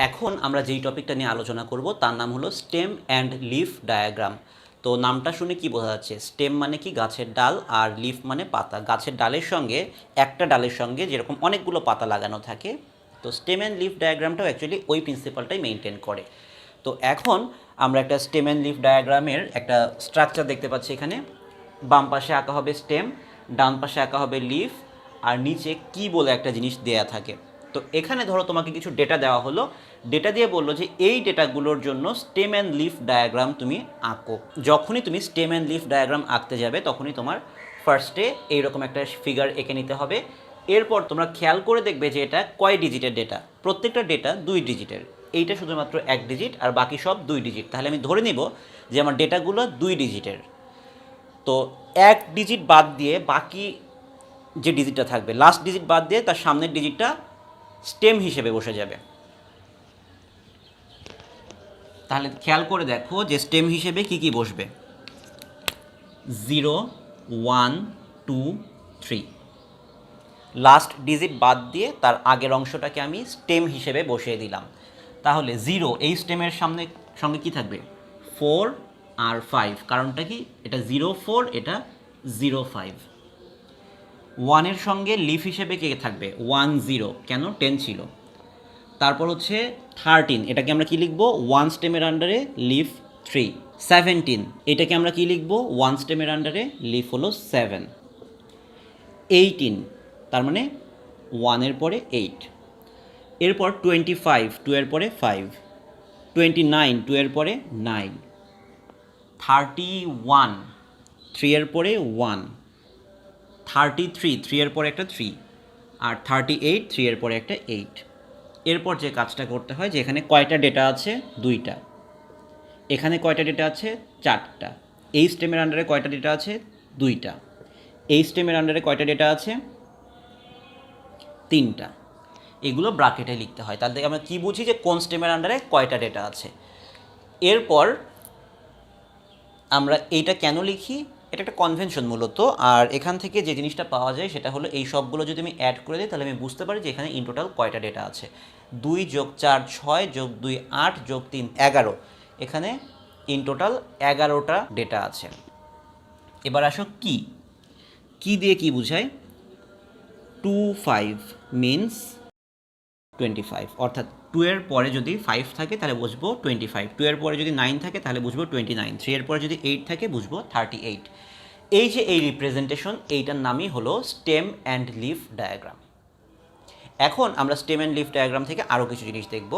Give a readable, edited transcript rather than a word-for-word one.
এখন আমরা যেই টপিকটা নিয়ে আলোচনা করব তার নাম হলো স্টেম অ্যান্ড লিফ ডায়াগ্রাম। তো নামটা শুনে কি বোঝা যাচ্ছে? স্টেম মানে কি গাছের ডাল, আর লিফ মানে পাতা। গাছের ডালের সঙ্গে একটা ডালের সঙ্গে যেরকম অনেকগুলো পাতা লাগানো থাকে, তো স্টেম অ্যান্ড লিফ ডায়াগ্রামটাও অ্যাকচুয়ালি ওই প্রিন্সিপালটাই মেনটেন করে। তো এখন আমরা একটা স্টেম অ্যান্ড লিফ ডায়াগ্রামের একটা স্ট্রাকচার দেখতে পাচ্ছি। এখানে বাম পাশে আঁকা হবে স্টেম, ডান পাশে আঁকা হবে লিফ, আর নিচে কি বলে একটা জিনিস দেয়া থাকে। তো এখানে ধরো তোমাকে কিছু ডেটা দেওয়া হলো, ডেটা দিয়ে বললো যে এই ডেটাগুলোর জন্য স্টেম অ্যান্ড লিফ ডায়াগ্রাম তুমি আঁকো। যখনই তুমি স্টেম অ্যান্ড লিফ ডায়াগ্রাম আঁকতে যাবে তখনই তোমার ফার্স্টে এইরকম একটা ফিগার এঁকে নিতে হবে। এরপর তোমরা খেয়াল করে দেখবে যে এটা কয় ডিজিটের ডেটা। প্রত্যেকটা ডেটা 2 ডিজিটের, এইটা শুধুমাত্র 1 ডিজিট আর বাকি সব 2 ডিজিট। তাহলে আমি ধরে নিব যে আমার ডেটাগুলো 2 ডিজিটের। তো 1 ডিজিট বাদ দিয়ে বাকি যে ডিজিটটা থাকবে, লাস্ট ডিজিট বাদ দিয়ে তার সামনের ডিজিটটা স্টেম হিসেবে বসে যাবে। তাহলে খেয়াল করে দেখো যে স্টেম হিসেবে কি কি বসবে। 0 1 2 3, লাস্ট ডিজিট বাদ দিয়ে তার আগের অংশটাকে আমি স্টেম হিসেবে বসিয়ে দিলাম। তাহলে 0 এই স্টেমের সঙ্গে কি থাকবে? 4 আর 5। কারণটা কি? এটা 0 4, এটা 0 5। 1 এর সঙ্গে লিফ হিসেবে কে থাকবে? 1 0, কেন? 10 ছিল। তারপর হচ্ছে 13, এটাকে আমরা কি লিখব? 1 স্টেমের আন্ডারে লিফ 3। 17, এটাকে আমরা কি লিখব? 1 স্টেমের আন্ডারে লিফ হলো 7। 18, তার মানে 1 এর পরে 8। এরপর 25, 2 এর পরে 5। 29, 2 এর পরে 9। 31, 3 এর পরে 1। 33, 3 এর পরে একটা 3। আর 38, 3 এর পরে একটা 8। এরপর যে কাজটা করতে হয়, যে এখানে কয়টা ডেটা আছে? 2টা। এখানে কয়টা ডেটা আছে? 4টা। এই স্টেমের আন্ডারে কয়টা ডেটা আছে? 2টা। এই স্টেমের আন্ডারে কয়টা ডেটা আছে? 3টা। এগুলো ব্র্যাকেটে লিখতে হয়। তাহলে থেকে আমরা কী বুঝি যে কোন স্টেমের আন্ডারে কয়টা ডেটা আছে। এরপর আমরা এইটা কেন লিখি? এটা একটা কনভেনশন মূলত। আর এখান থেকে যে জিনিসটা পাওয়া যায় সেটা হলো এই সবগুলো যদি আমি অ্যাড করে দিই তাহলে আমি বুঝতে পারি যে এখানে ইন টোটাল কয়টা ডেটা আছে। 2 + 4 6 + 2 8 + 3 11। এখানে ইন টোটাল 11টা ডেটা আছে। এবার আসো কি দিয়ে কি বুঝায়? 2 5 মিনস 25, অর্থাৎ 2 এর পরে যদি 5 থাকে তাহলে বুঝবো 25, 2 এর পরে যদি 9 থাকে তাহলে বুঝবো 29, 3 এর পরে যদি 8 থাকে বুঝবো 38। এই যে এই রিপ্রেজেন্টেশন, এইটার নামই হলো স্টেম অ্যান্ড লিফ ডায়াগ্রাম। এখন আমরা স্টেম অ্যান্ড লিফ ডায়াগ্রাম থেকে আরও কিছু জিনিস দেখব।